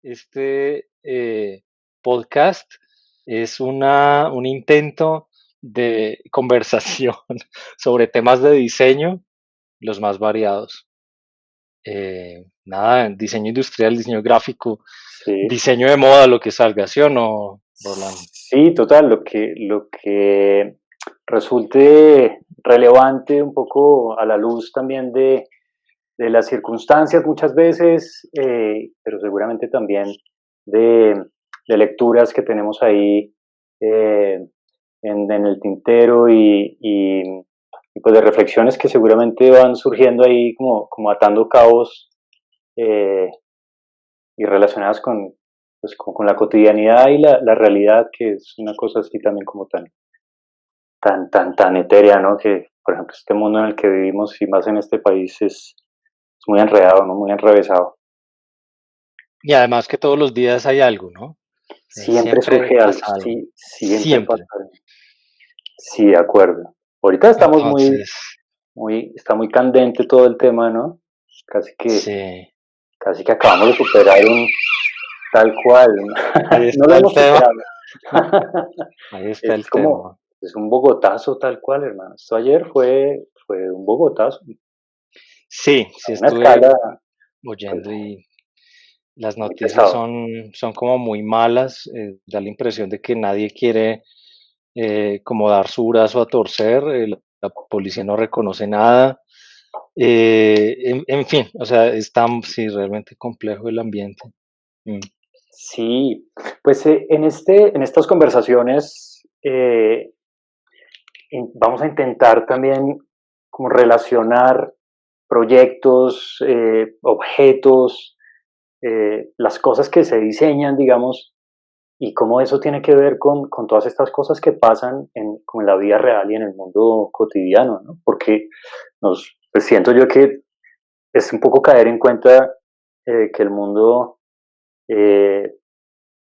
Este podcast es un intento de conversación sobre temas de diseño, los más variados. Nada, diseño industrial, diseño gráfico, Sí, diseño de moda, lo que salga, ¿sí o no, Rolando? sí, total, lo que resulte relevante un poco a la luz también de las circunstancias muchas veces, pero seguramente también de, de lecturas que tenemos ahí eh, en el tintero y pues de reflexiones que seguramente van surgiendo ahí como atando cabos eh, y relacionadas con la cotidianidad y la realidad, que es una cosa así también como tan etérea, ¿no? Que, por ejemplo, este mundo en el que vivimos y más en este país es muy enredado, ¿no? Muy enrevesado. Y además que todos los días hay algo, ¿no? Siempre Siempre surge algo, pasa algo, sí, siempre pasa siempre. algo. Sí, de acuerdo. Ahorita estamos Entonces, está muy candente todo el tema, ¿no? Casi que, sí, casi que acabamos de superar un tal cual. ahí No lo está el hemos tema, superado. ahí está Es el como, tema. es un Bogotazo tal cual, hermano. Esto ayer fue un Bogotazo, Sí, a sí una estuve escala pues, oyendo y las muy noticias pesado. son como muy malas. Da la impresión de que nadie quiere como dar su brazo a torcer. La policía no reconoce nada. En fin, o sea, está sí, realmente complejo el ambiente. Mm. Sí, pues en estas conversaciones vamos a intentar también como relacionar proyectos, objetos, las cosas que se diseñan, digamos, y cómo eso tiene que ver con todas estas cosas que pasan como en la vida real y en el mundo cotidiano, ¿no? Porque pues siento yo que es un poco caer en cuenta que el mundo eh,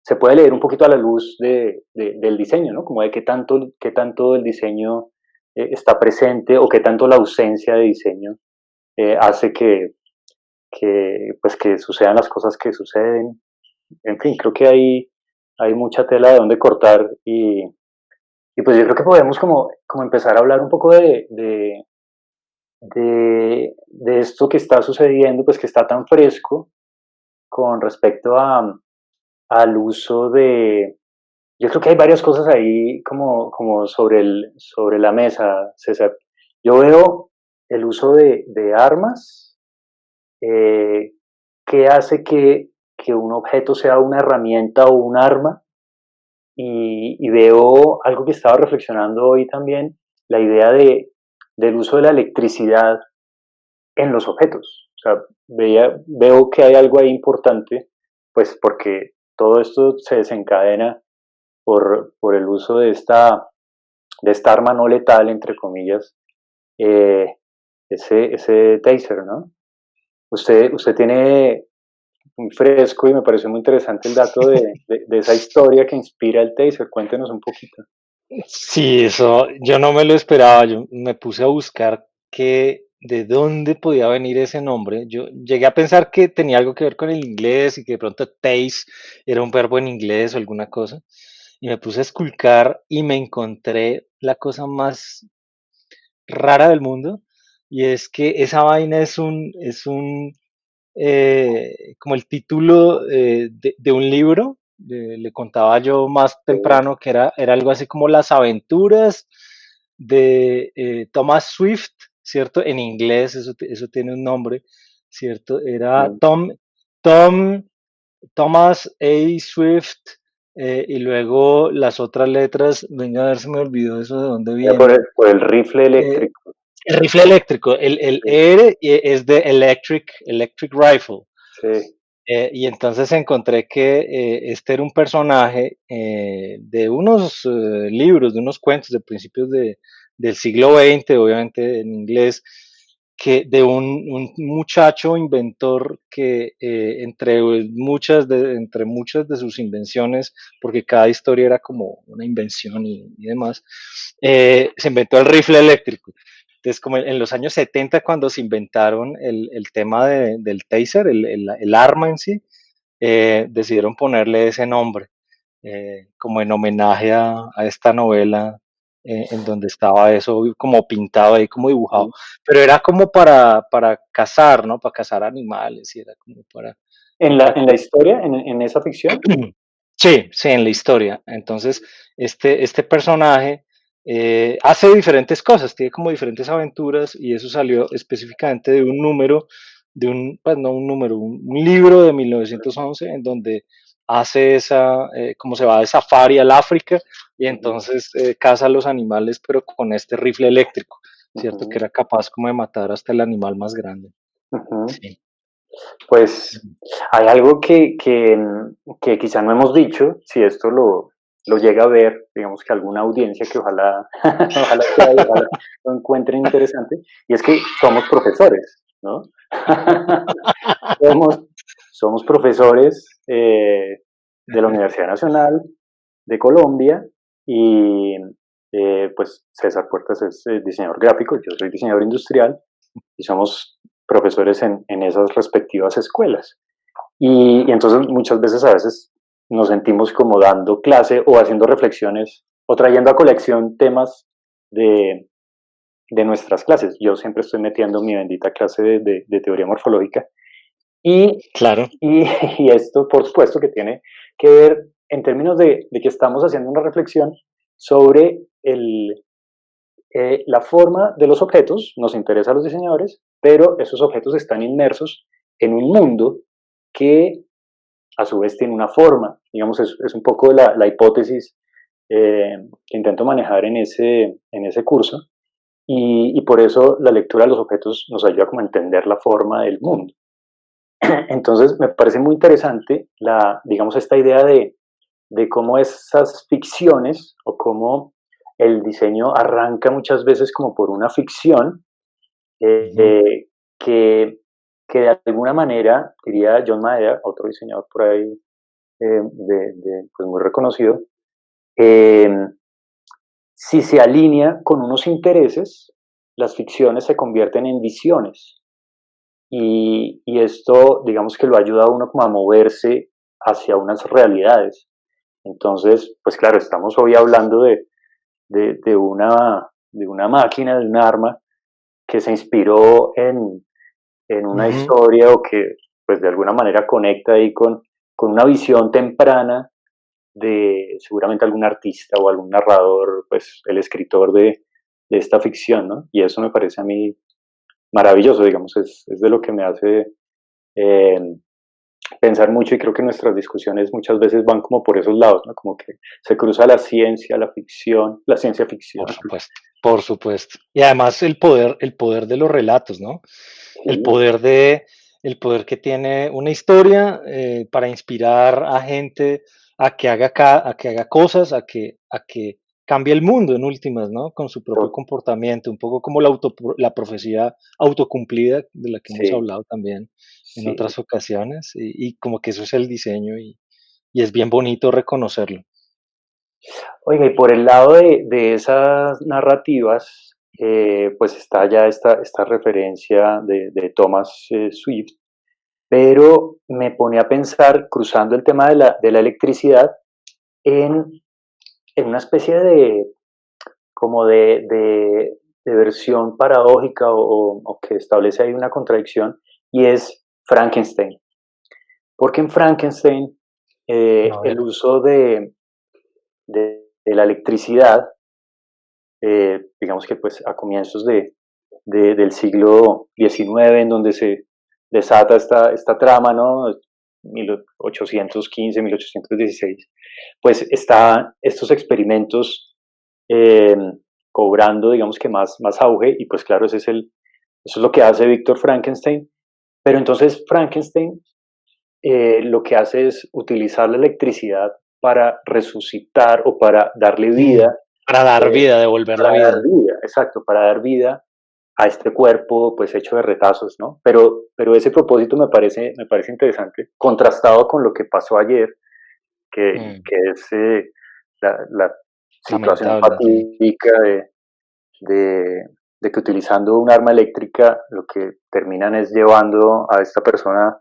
se puede leer un poquito a la luz del diseño, ¿no? Como de qué tanto el diseño está presente o qué tanto la ausencia de diseño hace pues que sucedan las cosas que suceden. En fin, creo que hay mucha tela de donde cortar y pues yo creo que podemos como empezar a hablar un poco de esto que está sucediendo, pues que está tan fresco con respecto al uso yo creo que hay varias cosas ahí como sobre la mesa, César. Yo veo el uso de armas eh, que hace que un objeto sea una herramienta o un arma y veo algo que estaba reflexionando hoy también, la idea del uso de la electricidad en los objetos. O sea, veo que hay algo ahí importante, pues porque todo esto se desencadena por el uso de esta arma no letal, entre comillas, eh, ese taser, ¿no? Usted tiene muy fresco y me pareció muy interesante el dato de esa historia que inspira el taser. Cuéntenos un poquito. Sí, eso yo no me lo esperaba. Yo me puse a buscar de dónde podía venir ese nombre. Yo llegué a pensar que tenía algo que ver con el inglés y que de pronto taste era un verbo en inglés o alguna cosa. Y me puse a esculcar y me encontré la cosa más rara del mundo. Y es que esa vaina como el título de un libro. Le contaba yo más Sí, temprano que era algo así como Las aventuras de Thomas Swift, ¿cierto? En inglés, eso tiene un nombre, ¿cierto? Era mm, Tom Thomas A. Swift, y luego las otras letras, venga a ver si me olvidó eso de dónde era por vienen. el rifle Eh, eléctrico. el rifle eléctrico, el Sí, ER es de Electric Rifle. sí, Y entonces encontré que este era un personaje de unos libros, de unos cuentos de principios del siglo XX, obviamente en inglés, que de un muchacho inventor que entre muchas de sus invenciones, porque cada historia era como una invención y demás, se inventó el rifle eléctrico. Entonces, como en los años 70, cuando se inventaron el tema del taser, el arma en sí, decidieron ponerle ese nombre, como en homenaje a esta novela en donde estaba eso como pintado ahí, como dibujado. Ujú. Pero era como para cazar, ¿no? Para cazar animales y era como En para la historia, en esa ficción. Sí, sí, en la historia. Entonces, este personaje hace diferentes cosas, tiene como diferentes aventuras y eso salió específicamente de un número, pues no un número, un libro de 1911 en donde hace como se va de safari al África y Ujú, entonces caza a los animales, pero con este rifle eléctrico, ¿cierto? Que ujú, era capaz como de matar hasta el animal más grande. ujú. Sí. Pues hay algo que quizá no hemos dicho, si esto lo llega a ver, digamos que alguna audiencia que ojalá, ojalá sea y ojalá lo encuentren interesante, y es que somos profesores, ¿no? Somos, somos profesores de la Universidad Nacional de Colombia y pues César Puertas es diseñador gráfico, yo soy diseñador industrial y somos profesores en esas respectivas escuelas. Y entonces muchas veces a veces nos sentimos como dando clase o haciendo reflexiones o trayendo a colección temas de, de nuestras clases. Yo siempre estoy metiendo mi bendita clase de teoría morfológica y, Claro. y, y, esto, por supuesto, que tiene que ver en términos de que estamos haciendo una reflexión sobre la forma de los objetos, nos interesa a los diseñadores, pero esos objetos están inmersos en un mundo que a su vez tiene una forma. Digamos, es un poco la hipótesis que intento manejar en ese curso. Y por eso la lectura de los objetos nos ayuda como a entender la forma del mundo. Entonces, me parece muy interesante digamos, esta idea de cómo esas ficciones o cómo el diseño arranca muchas veces como por una ficción Ujú. eh, que, que de alguna manera, diría John Maeda, otro diseñador por ahí pues muy reconocido, eh, si se alinea con unos intereses, las ficciones se convierten en visiones. Y esto, digamos que lo ayuda a uno como a moverse hacia unas realidades. Entonces, pues claro, estamos hoy hablando de una máquina, de un arma que se inspiró en una Ujú. historia o que pues de alguna manera conecta ahí con una visión temprana de seguramente algún artista o algún narrador, pues el escritor de esta ficción, ¿no? Y eso me parece a mí maravilloso, digamos, es de lo que me hace eh, pensar mucho y creo que nuestras discusiones muchas veces van como por esos lados, ¿no? Como que se cruza la ciencia, la ficción, la ciencia ficción. Por supuesto, por supuesto. Y además el poder de los relatos, ¿no? El Sí, poder de, el poder que tiene una historia para inspirar a gente a que haga cosas, a que cambie el mundo en últimas, ¿no? Con su propio to- comportamiento, un poco como la profecía autocumplida de la que hemos sí, hablado también en sí. otras ocasiones, y como que eso es el diseño y es bien bonito reconocerlo. Oiga, y por el lado de esas narrativas, pues está ya esta referencia de Thomas Swift, pero me pone a pensar, cruzando el tema de la electricidad, en, en una especie como de versión paradójica o que establece ahí una contradicción, y es Frankenstein. Porque en Frankenstein A el ver. uso de la electricidad, digamos que pues a comienzos del siglo XIX, en donde se desata esta trama, ¿no? 1815, 1816, pues está estos experimentos eh, cobrando, digamos que más auge, y pues claro, eso es lo que hace Víctor Frankenstein, pero entonces Frankenstein lo que hace es utilizar la electricidad para resucitar o para darle vida, Para dar eh, vida, devolver la para dar vida. vida, exacto, para dar vida a este cuerpo pues hecho de retazos, ¿no? Pero ese propósito me parece interesante, contrastado con lo que pasó ayer, Mm, que es la situación lamentable, sí. fatídica de, de que utilizando un arma eléctrica lo que terminan es llevando a esta persona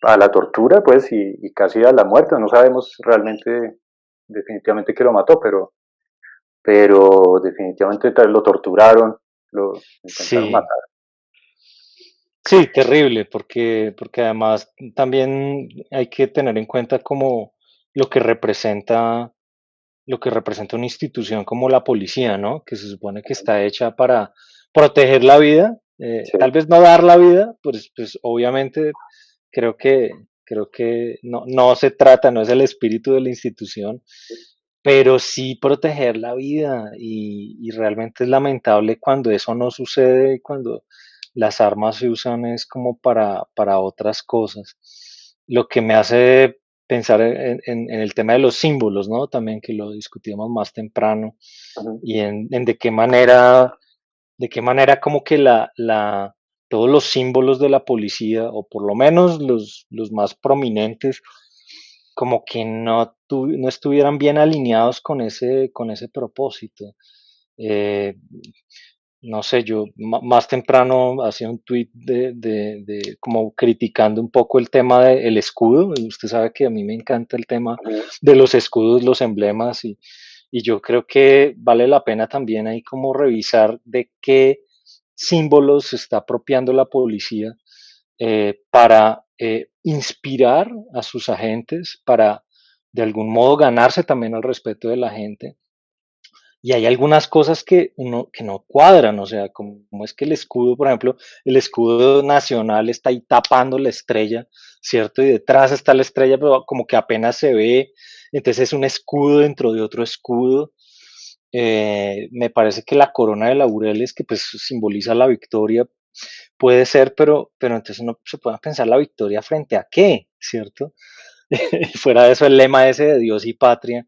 a la tortura, pues, y casi a la muerte. No sabemos realmente, definitivamente que lo mató, pero definitivamente lo torturaron, lo intentaron Sí, matar. sí, terrible, porque además también hay que tener en cuenta como lo que representa, lo que representa una institución como la policía, ¿no? Que se supone que está hecha para proteger la vida, Sí. tal vez no dar la vida, pues obviamente creo que, creo que no se trata, no es el espíritu de la institución, pero sí proteger la vida y realmente es lamentable cuando eso no sucede y cuando las armas se usan es como para otras cosas. Lo que me hace pensar en el tema de los símbolos, ¿no? También que lo discutíamos más temprano Ujú, y en de qué manera como que todos los símbolos de la policía, o por lo menos los más prominentes, como que no estuvieran bien alineados con ese propósito. Eh, no sé, yo más temprano hacía un tweet de como criticando un poco el tema del escudo. Y usted sabe que a mí me encanta el tema ujú, de los escudos, los emblemas, y yo creo que vale la pena también ahí como revisar de qué símbolos se está apropiando la policía para inspirar a sus agentes, para de algún modo ganarse también el respeto de la gente. Y hay algunas cosas que no cuadran, o sea, como es que el escudo, por ejemplo, el escudo nacional está ahí tapando la estrella, ¿cierto? Y detrás está la estrella, pero como que apenas se ve, entonces es un escudo dentro de otro escudo. Me parece que la corona de laureles, que pues simboliza la victoria, puede ser, pero entonces uno se puede pensar la victoria frente a qué, ¿cierto? Fuera de eso, el lema ese de Dios y patria,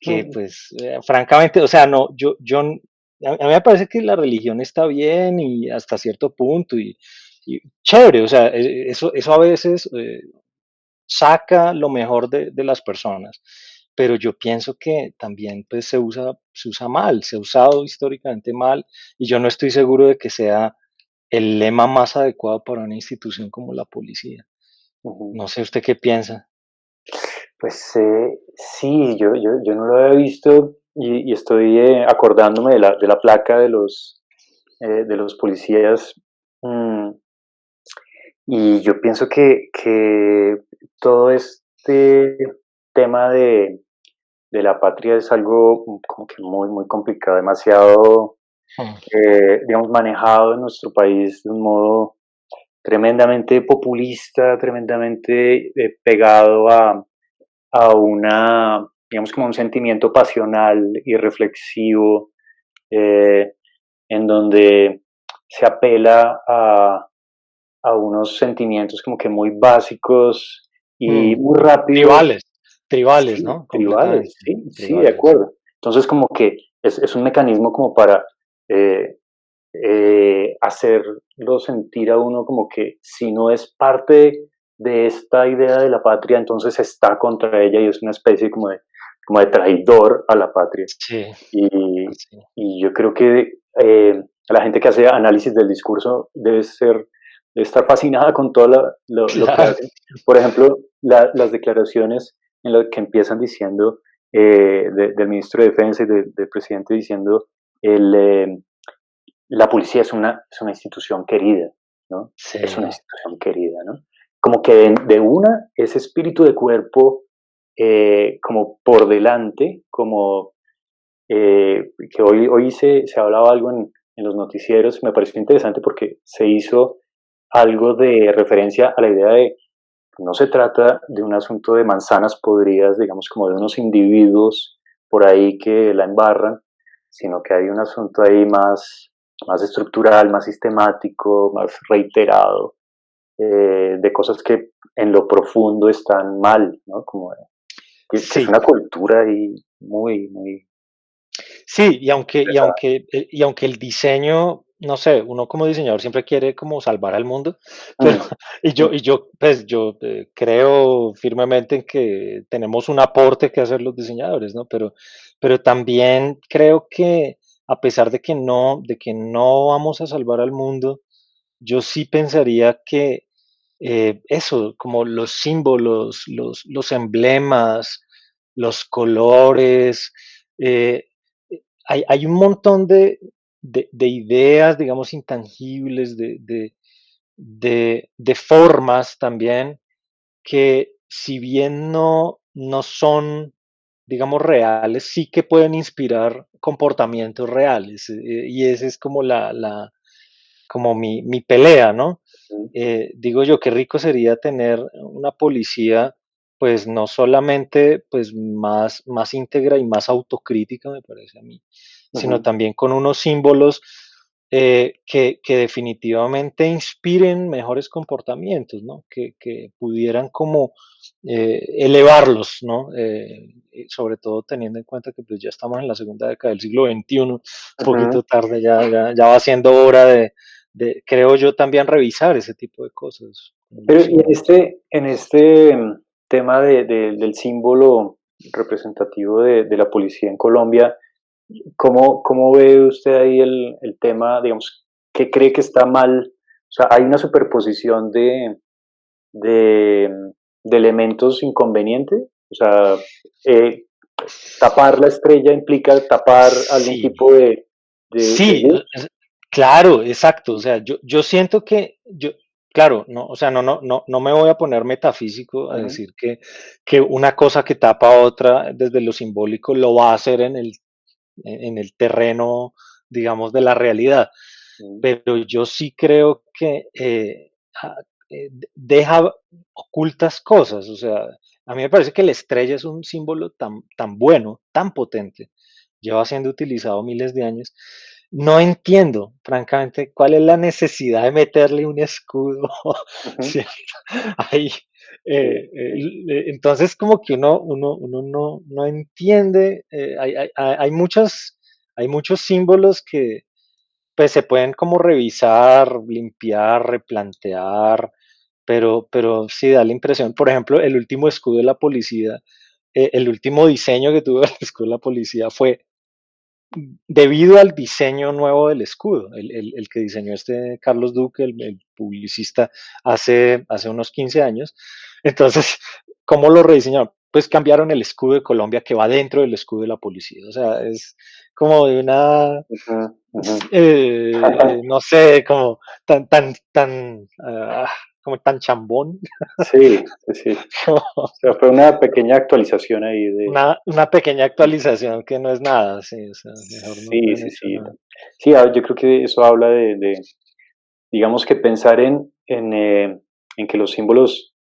que ujú, pues francamente, o sea, no, a mí me parece que la religión está bien y hasta cierto punto y chévere, o sea, eso a veces saca lo mejor de las personas, pero yo pienso que también pues se usa mal, se ha usado históricamente mal y yo no estoy seguro de que sea el lema más adecuado para una institución como la policía. ujú. No sé usted qué piensa. Pues sí, yo no lo había visto y estoy acordándome de la placa de los policías. mm, y yo pienso que todo este tema de la patria es algo como que muy, muy complicado, demasiado, Mm, digamos, manejado en nuestro país de un modo tremendamente populista, tremendamente pegado a una, digamos, como un sentimiento pasional y reflexivo, eh, en donde se apela a unos sentimientos como que muy básicos y mm. muy rápido. Tribales, tribales, Sí, ¿no? tribales, Completamente, sí, sí, de tribales. acuerdo. Entonces, como que es un mecanismo como para eh, hacerlo sentir a uno como que si no es parte de esta idea de la patria, entonces está contra ella y es una especie como de traidor a la patria. Sí, Y, sí. y yo creo que la gente que hace análisis del discurso debe estar fascinada con todo lo que Claro, hacen. Por ejemplo, las declaraciones en las que empiezan diciendo del ministro de Defensa y del presidente diciendo el, la policía es una institución querida, ¿no? Es una sí. institución querida, ¿no? Como que de una, ese espíritu de cuerpo como por delante, como que hoy se hablaba algo en los noticieros, me pareció interesante porque se hizo algo de referencia a la idea de no se trata de un asunto de manzanas podridas, digamos, como de unos individuos por ahí que la embarran, sino que hay un asunto ahí más estructural, más sistemático, más reiterado, de cosas que en lo profundo están mal, ¿no? Como que es Sí, una cultura ahí muy, muy sí, pesada. y aunque el diseño, no sé, uno como diseñador siempre quiere como salvar al mundo, pero, Mm, mm, pues yo creo firmemente en que tenemos un aporte que hacer los diseñadores, ¿no? Pero también creo que a pesar de que no vamos a salvar al mundo, yo sí pensaría que eso, como los símbolos, los emblemas, los colores. eh, hay un montón de ideas, digamos, intangibles, de formas también que si bien no son, digamos, reales, sí que pueden inspirar comportamientos reales. Y esa es como como mi pelea, ¿no? Ujú, Digo yo, qué rico sería tener una policía, pues no solamente pues más íntegra y más autocrítica, me parece a mí, sino ujú, también con unos símbolos que definitivamente inspiren mejores comportamientos, ¿no? Que pudieran como elevarlos, ¿no? Sobre todo teniendo en cuenta que pues ya estamos en la segunda década del siglo XXI, un poquito ujú. tarde, ya va siendo hora creo yo, también revisar ese tipo de cosas, como Pero los y símbolos. en este tema del símbolo representativo de la policía en Colombia, ¿cómo ve usted ahí el tema, digamos, qué cree que está mal? O sea, hay una superposición de, de elementos inconvenientes. O sea, eh, tapar la estrella implica tapar algún Sí, tipo de sí, luz. claro, exacto. O sea, yo siento claro, no, o sea, no me voy a poner metafísico a Ujú, decir que una cosa que tapa a otra desde lo simbólico lo va a hacer en el terreno, digamos, de la realidad. ujú, Pero yo sí creo que ah, deja ocultas cosas. O sea, a mí me parece que la estrella es un símbolo tan bueno, tan potente, lleva siendo utilizado miles de años. No entiendo, francamente, cuál es la necesidad de meterle un escudo, ujú. ¿cierto? Ahí. Sí, sí. Entonces, como que uno no entiende, hay muchos símbolos que pues se pueden como revisar, limpiar, replantear, pero sí da la impresión, por ejemplo, el último escudo de la policía, el último diseño que tuvo el escudo de la policía fue debido al diseño nuevo del escudo, el que diseñó este Carlos Duque, el publicista, hace unos 15 años. Entonces, ¿cómo lo rediseñaron? Pues cambiaron el escudo de Colombia que va dentro del escudo de la policía. O sea, es como de una, Ujú, ujú. no sé, como como tan chambón, Sí, sí, sí. como O sea, fue una pequeña actualización ahí de una pequeña actualización que no es nada, sí, o sea, mejor no sí, hubieran sí, hecho sí. nada. Sí, yo creo que eso habla digamos que pensar en que los símbolos,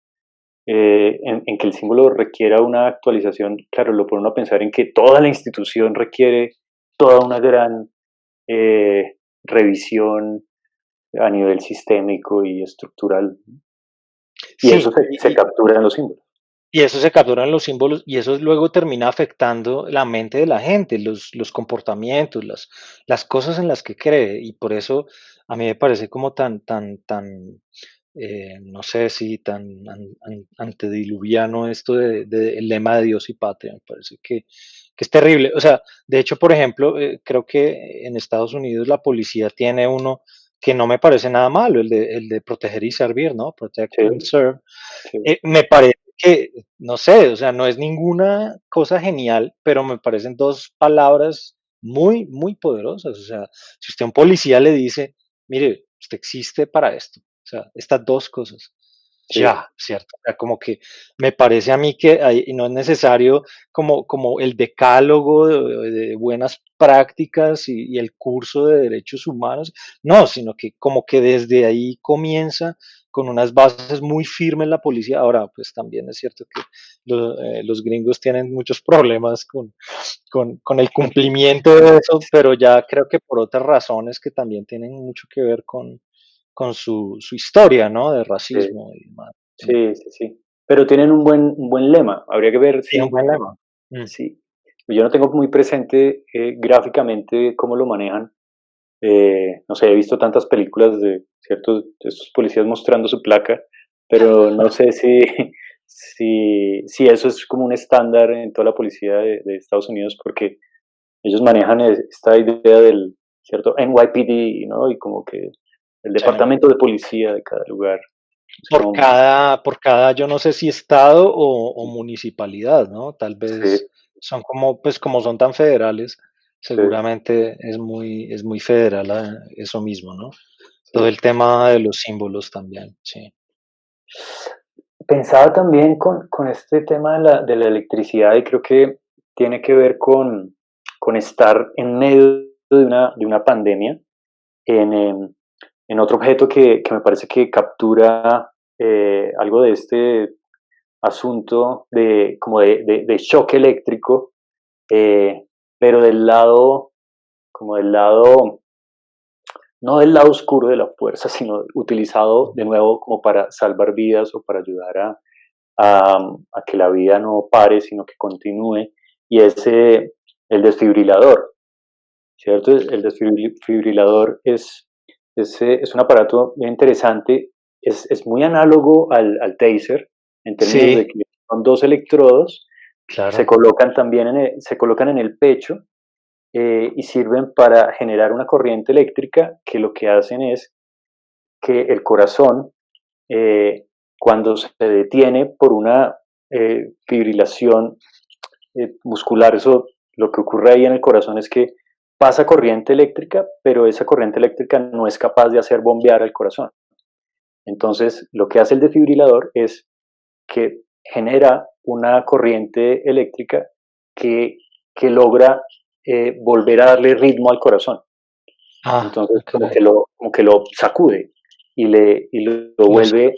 en que el símbolo requiera una actualización, claro, lo pone uno a pensar en que toda la institución requiere toda una gran revisión a nivel sistémico y estructural, y eso Sí, se captura en los símbolos. y eso se capturan los símbolos y eso luego termina afectando la mente de la gente, los comportamientos, las cosas en las que cree. Y por eso a mí me parece como no sé si tan antediluviano esto el lema de Dios y patria. Me parece que es terrible. O sea, de hecho, por ejemplo, creo que en Estados Unidos la policía tiene uno que no me parece nada malo, el de proteger y servir, ¿no? Protect Sí, and serve. sí, Me parece que, no sé, o sea, no es ninguna cosa genial, pero me parecen dos palabras muy poderosas. O sea, si usted a un policía le dice, mire, usted existe para esto, o sea, estas dos cosas, sí, ya, ¿cierto? O sea, como que me parece a mí que no es necesario como el decálogo de buenas prácticas y el curso de derechos humanos, no, sino que como que desde ahí comienza con unas bases muy firmes la policía. Ahora, pues también es cierto que los gringos tienen muchos problemas con el cumplimiento de eso, pero ya creo que por otras razones que también tienen mucho que ver con su historia, ¿no? De sí, racismo y demás. sí, sí, sí. Pero tienen un buen lema. Habría que ver Tiene un si buen lema. Mm. sí. Yo no tengo muy presente gráficamente cómo lo manejan. No sé, he visto tantas películas de ciertos de estos policías mostrando su placa, pero no sé si eso es como un estándar en toda la policía de Estados Unidos, porque ellos manejan esta idea del cierto NYPD, ¿no? Y como que el Sí. departamento de policía de cada lugar. Es como, por cada, yo no sé si estado o municipalidad, ¿no? Tal sí, vez son como, pues como son tan federales, sí, seguramente es muy federal eso mismo, ¿no? Todo sí. el tema de los símbolos también, sí. Pensaba también con este tema de la electricidad y creo que tiene que ver con estar en medio de una pandemia en, en otro objeto que me parece que captura algo de este asunto de, como de shock eléctrico, eh, pero del lado, como del lado, no del lado oscuro de la fuerza, sino utilizado de nuevo como para salvar vidas o para ayudar a que la vida no pare, sino que continúe, y es el desfibrilador, ¿cierto? El desfibrilador es un aparato bien interesante, es muy análogo al taser, en términos de Sí, que son dos electrodos, claro. se colocan en el pecho y sirven para generar una corriente eléctrica que lo que hacen es que el corazón, eh, cuando se detiene por una fibrilación muscular, eso lo que ocurre ahí en el corazón es que pasa corriente eléctrica, pero esa corriente eléctrica no es capaz de hacer bombear el corazón. Entonces, lo que hace el desfibrilador es que genera una corriente eléctrica que, que logra volver a darle ritmo al corazón. Ah, Entonces, ok. como que lo sacude y Lo sacude.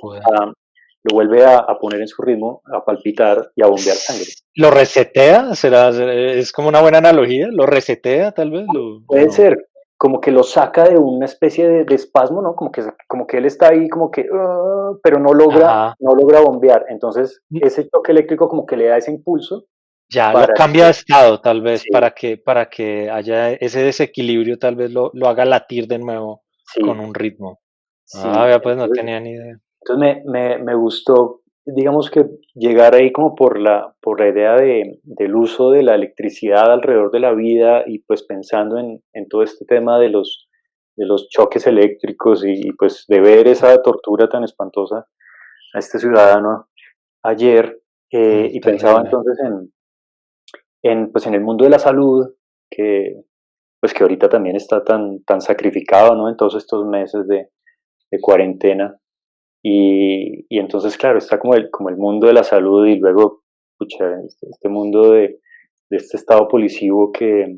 lo vuelve a poner en su ritmo, a palpitar y a bombear sangre. ¿Lo resetea? Es como una buena analogía? ¿Lo resetea tal vez? ¿O Puede no? ser, como que lo saca de una especie de espasmo, ¿no? Como que él está ahí, como que, pero Ajá. no logra bombear. Entonces, ese choque eléctrico como que le da ese impulso Ya lo para cambia que, de estado, tal vez, sí, para que haya ese desequilibrio, tal vez lo haga latir de nuevo con sí, un ritmo. Ah, sí. vea, pues no tenía ni idea. Entonces me gustó, digamos que llegar ahí como por la idea del uso de la electricidad alrededor de la vida y pues pensando en todo este tema de los choques eléctricos y pues de ver esa tortura tan espantosa a este ciudadano ayer y pensaba Terrible. entonces pues en el mundo de la salud que pues que ahorita también está tan sacrificado, ¿no? En todos estos meses de cuarentena y entonces, claro, está como el mundo de la salud y luego, pucha, este mundo de este estado policivo que,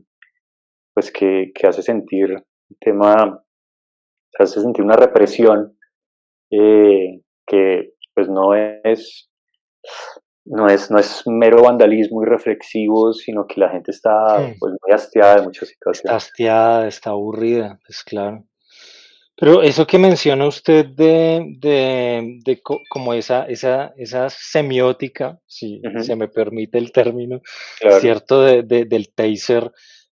pues, que hace sentir el tema, hace sentir una represión que, pues, no es mero vandalismo y reflexivo, sino que la gente está, Hmm, pues, muy hastiada de muchas Está situaciones. hastiada, está aburrida, pues claro. Pero eso que menciona usted como esa semiótica, si Ujú, se me permite el término, claro. cierto, del taser,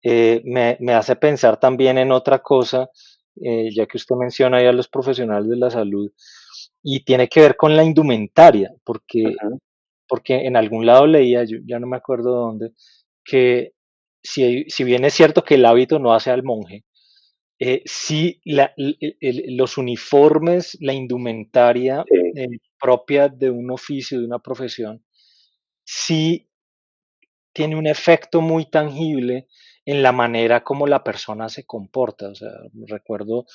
me hace pensar también en otra cosa, ya que usted menciona ya a los profesionales de la salud, y tiene que ver con la indumentaria, Ujú, porque en algún lado leía, yo ya no me acuerdo dónde, que si bien es cierto que el hábito no hace al monje, sí, los uniformes, la indumentaria sí, propia de un oficio, de una profesión, sí tiene un efecto muy tangible en la manera como la persona se comporta. O sea, recuerdo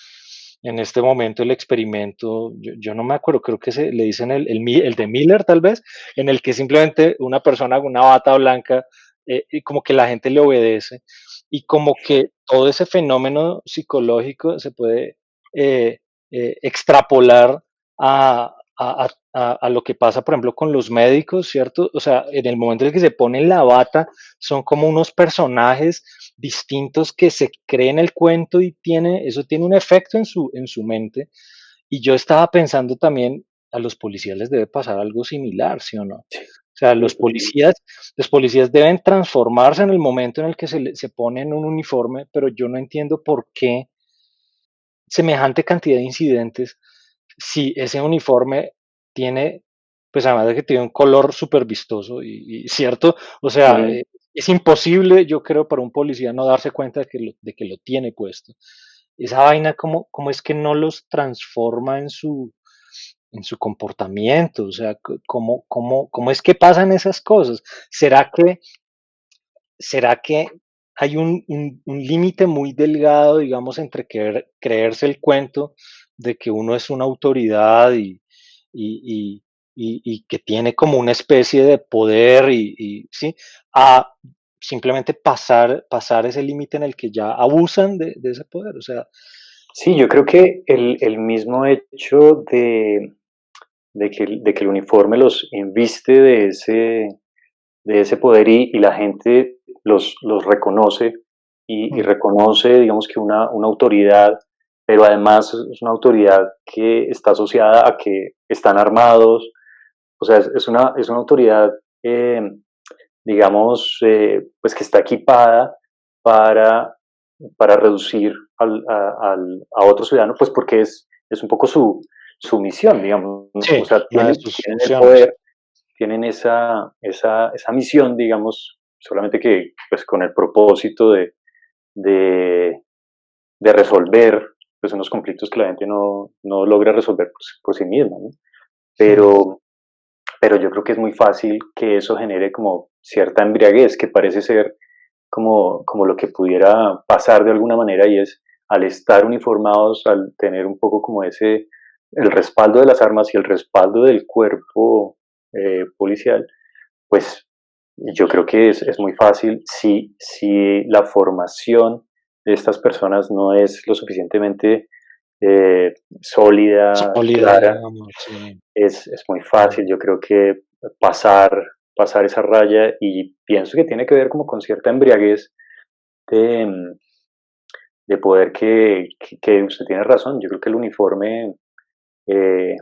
en este momento el experimento, yo no me acuerdo, creo que le dicen el de Miller tal vez, en el que simplemente una persona con una bata blanca, y como que la gente le obedece y como que todo ese fenómeno psicológico se puede extrapolar a lo que pasa, por ejemplo, con los médicos, ¿cierto? O sea, en el momento en el que se ponen la bata, son como unos personajes distintos que se creen el cuento y eso tiene un efecto en su mente. Y yo estaba pensando también, a los policías les debe pasar algo similar, ¿sí o no? O sí, sea, sí, totalmente. los policías deben transformarse en el momento en el que se ponen un uniforme, pero yo no entiendo por qué semejante cantidad de incidentes si ese uniforme tiene, pues además de que tiene un color súper vistoso cierto, o sea, Ujú. es imposible, yo creo, para un policía no darse cuenta de que lo tiene puesto. Esa vaina, ¿cómo es que no los transforma en su comportamiento, o sea, cómo es que pasan esas cosas. ¿Será que, será que hay un límite muy delgado, digamos, entre creerse el cuento de que uno es una autoridad y, y que tiene como una especie de poder sí, a simplemente pasar ese límite en el que ya abusan de ese poder? O sea, Sí, yo creo que el mismo hecho de que el uniforme los inviste de ese poder y la gente los reconoce y mm, reconoce, digamos que una autoridad, pero además es una autoridad que está asociada a que están armados, o sea, es una autoridad, eh, digamos, pues que está equipada para, para reducir a otro ciudadano, pues porque es un poco su misión, digamos, ¿no? O sí, sea, una de sus tienen el funciones. poder, tienen esa misión, digamos, solamente que pues con el propósito de, de resolver pues unos conflictos que la gente no logra resolver por sí misma, ¿no? Mm, Pero, pero yo creo que es muy fácil que eso genere como cierta embriaguez, que parece ser como lo que pudiera pasar de alguna manera, y es al estar uniformados, al tener un poco como el respaldo de las armas y el respaldo del cuerpo policial, pues yo creo que es muy fácil si la formación de estas personas no es lo suficientemente sólida, sólida, clara, digamos, sí. es muy fácil. Yo creo que pasar, pasar esa raya, y pienso que tiene que ver como con cierta embriaguez de, de poder que usted tiene razón. Yo creo que eh,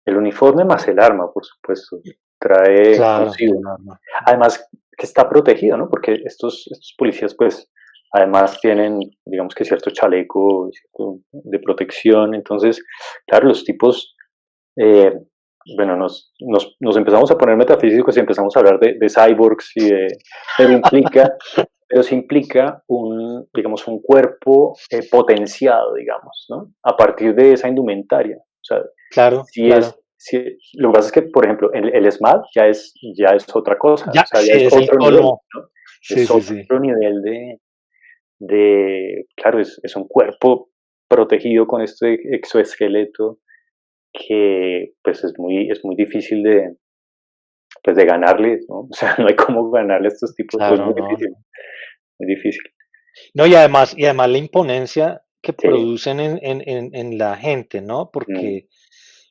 el uniforme más el arma, por supuesto, trae Claro, consigo. el arma. Además que está protegido, ¿no? Porque estos policías, pues, además tienen, digamos que cierto chaleco, cierto de protección. Entonces, claro, los tipos, eh, bueno, nos empezamos a poner metafísicos y empezamos a hablar de cyborgs pero pero sí implica digamos, un cuerpo potenciado, digamos, ¿no? A partir de esa indumentaria. O sea, Claro, claro. lo que pasa es que, por ejemplo, el SMAT ya es otra cosa, o Ya, sea, ya sí, es es el otro nivel, colmo. ¿no? Sí, Es sí, sí. otro nivel claro, es un cuerpo protegido con este exoesqueleto que, pues, es muy difícil pues, de ganarle, ¿no? O sea, no hay cómo ganarle a estos tipos, o es Claro, muy no, difícil, no. muy difícil. No, y además la imponencia que Sí, producen en la gente, ¿no? mm, Porque,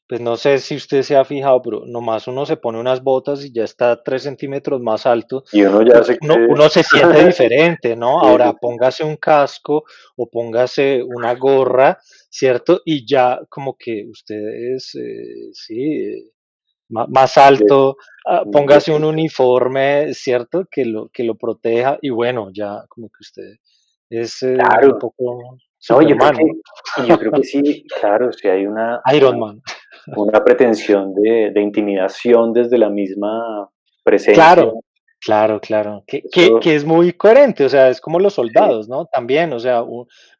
pues, no sé si usted se ha fijado, pero nomás uno se pone unas botas y ya está 3 centímetros más alto, y uno ya se cree uno se siente diferente, ¿no? sí, sí, Ahora sí, póngase un casco o póngase una gorra, ¿cierto? Y ya como que usted es, sí, más es alto, muy póngase un distinto. uniforme, ¿cierto? Que lo proteja y bueno, ya como que usted es un Claro, poco no, Superman, ¿no? yo creo que sí, claro, sí hay Iron Man. una pretensión de intimidación desde la misma presencia, Claro, claro, claro, que eso es muy coherente, o sea, es como los sí, soldados, ¿no? También, o sea,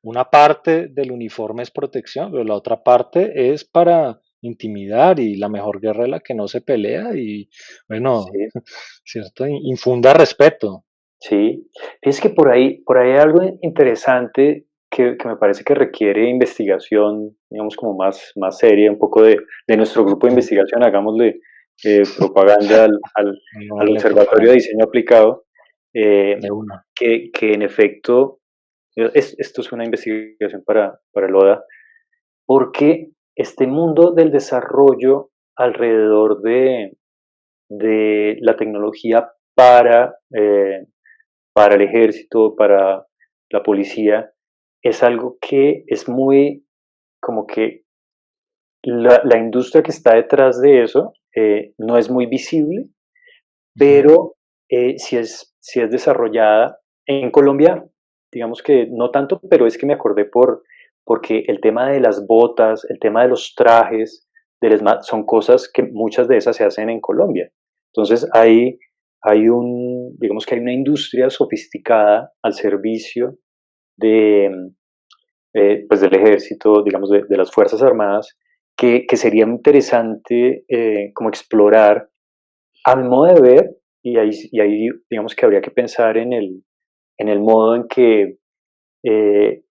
una parte del uniforme es protección, pero la otra parte es para intimidar y la mejor guerra es la que no se pelea y bueno, sí. ¿cierto? Infunda respeto. Sí, fíjese que por ahí hay algo interesante que me parece que requiere investigación, digamos, como más seria, un poco de nuestro grupo de Mm, investigación, hagámosle propaganda al Hagámosle Observatorio de propaganda Diseño Aplicado, eh, de una. que en efecto, esto es una investigación para el ODA, porque este mundo del desarrollo alrededor de la tecnología para el ejército, para la policía, es algo que es muy, como que la industria que está detrás de eso no es muy visible, Ujú. pero si es desarrollada en Colombia, digamos que no tanto, pero es que me acordé porque el tema de las botas, el tema de los trajes, son cosas que muchas de esas se hacen en Colombia. Entonces digamos que hay una industria sofisticada al servicio de, pues del ejército, digamos, de las Fuerzas Armadas, que sería interesante como explorar, a mi modo de ver, y ahí digamos que habría que pensar en el modo en que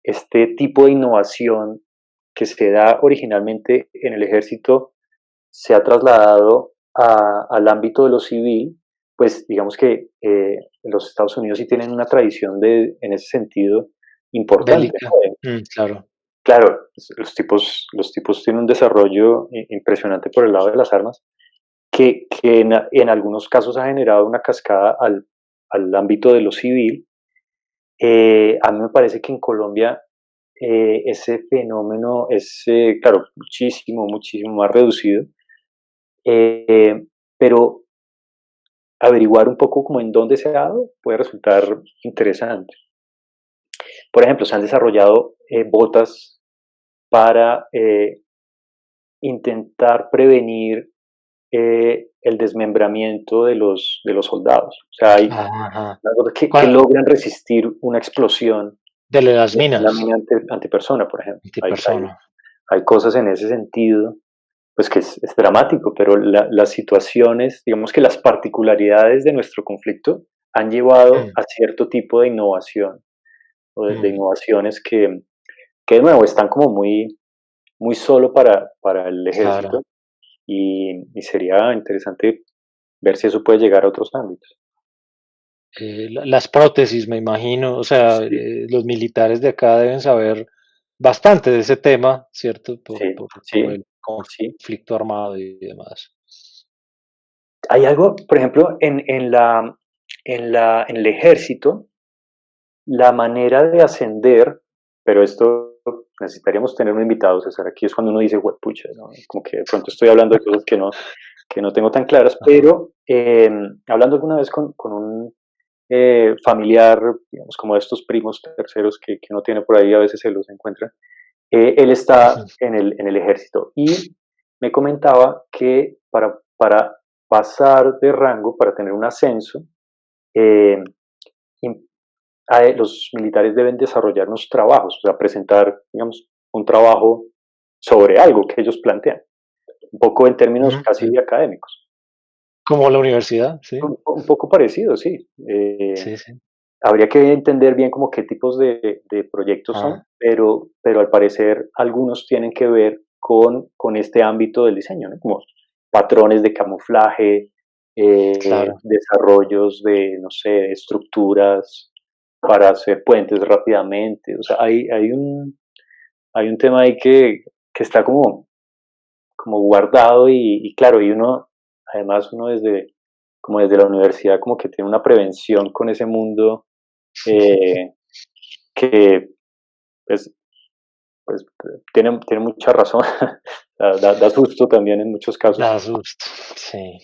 este tipo de innovación que se da originalmente en el ejército se ha trasladado al ámbito de lo civil, pues digamos que los Estados Unidos sí tienen una tradición en ese sentido importante, Bélica. ¿no? Claro. Claro, los tipos tienen un desarrollo impresionante por el lado de las armas, que en algunos casos ha generado una cascada al ámbito de lo civil. A mí me parece que en Colombia ese fenómeno es, claro, muchísimo, muchísimo más reducido, pero averiguar un poco como en dónde se ha dado puede resultar interesante. Por ejemplo, se han desarrollado botas para intentar prevenir el desmembramiento de los soldados. O sea, hay Ajá. botas que Cua- logran resistir una explosión De las de una minas, mina antipersona, por ejemplo. Hay, antipersona. hay cosas en ese sentido, pues que es dramático, pero las situaciones, digamos que las particularidades de nuestro conflicto han llevado Mm, a cierto tipo de innovación o de mm, innovaciones que de nuevo están como muy, muy solo para el claro. ejército y sería interesante ver si eso puede llegar a otros ámbitos. Las prótesis, me imagino, o sea, Sí, los militares de acá deben saber bastante de ese tema, ¿cierto? sí, Por sí, el sí. conflicto armado y demás. Hay algo, por ejemplo, en el ejército, la manera de ascender, pero esto necesitaríamos tener un invitado, César. Aquí es cuando uno dice, pucha, ¿no? Como que de pronto estoy hablando de cosas que no tengo tan claras, Ajá. pero hablando alguna vez con un familiar, digamos, como de estos primos terceros que uno tiene por ahí, a veces se los encuentra, él está en el ejército y me comentaba que para pasar de rango, para tener un ascenso, eh, im- los militares deben desarrollar unos trabajos, o sea, presentar, digamos, un trabajo sobre algo que ellos plantean, un poco en términos Ujú, casi sí. académicos. Como la universidad, sí, Un poco parecido, sí. sí, sí. Habría que entender bien como qué tipos de proyectos son, Ah, pero al parecer algunos tienen que ver con este ámbito del diseño, ¿no? Como patrones de camuflaje, claro. desarrollos de, no sé, estructuras para hacer puentes rápidamente. O sea, hay un tema ahí que está como guardado y claro, y además uno como desde la universidad, como que tiene una prevención con ese mundo eh, que pues, pues tiene mucha razón. Da susto también en muchos casos. Da susto, sí.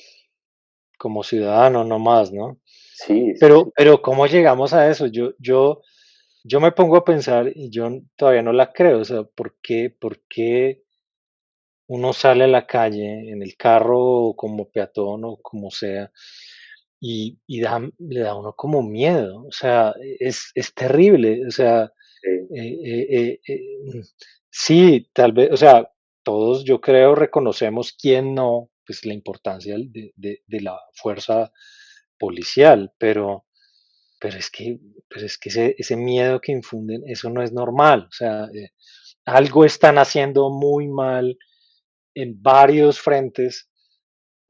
Como ciudadano, no más, ¿no? Sí, sí, sí. Pero ¿cómo llegamos a eso? Yo me pongo a pensar y yo todavía no la creo, o sea, por qué uno sale a la calle en el carro o como peatón o como sea le da a uno como miedo? O sea, es terrible, o sea, Sí, eh, mm, sí, tal vez, o sea, todos yo creo reconocemos quién no, pues la importancia de la fuerza policial, pero es que, pero es que ese miedo que infunden, eso no es normal. O sea, algo están haciendo muy mal en varios frentes,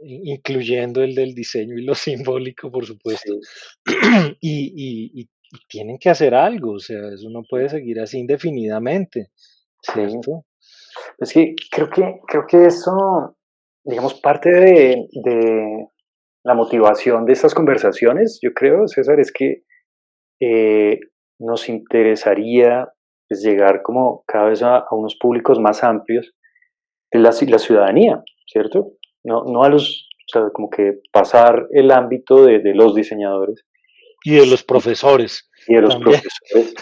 incluyendo el del diseño y lo simbólico, por supuesto. sí, Y tienen que hacer algo, o sea, eso no puede seguir así indefinidamente, sí. ¿cierto? Es que creo que eso, digamos, parte de la motivación de estas conversaciones, yo creo, César, es que eh, nos interesaría pues, llegar como cada vez a unos públicos más amplios de la ciudadanía, ¿cierto? No a o sea, como que pasar el ámbito de los diseñadores Y de los profesores y de los también. profesores,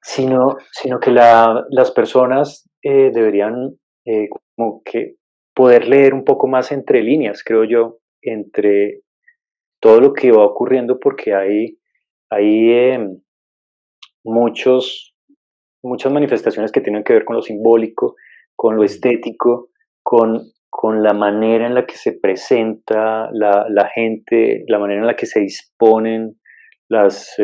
sino que las personas deberían como que poder leer un poco más entre líneas, creo yo, entre todo lo que va ocurriendo, porque hay muchas manifestaciones que tienen que ver con lo simbólico, con lo Mm, estético, con la manera en la que se presenta la gente, la manera en la que se disponen las,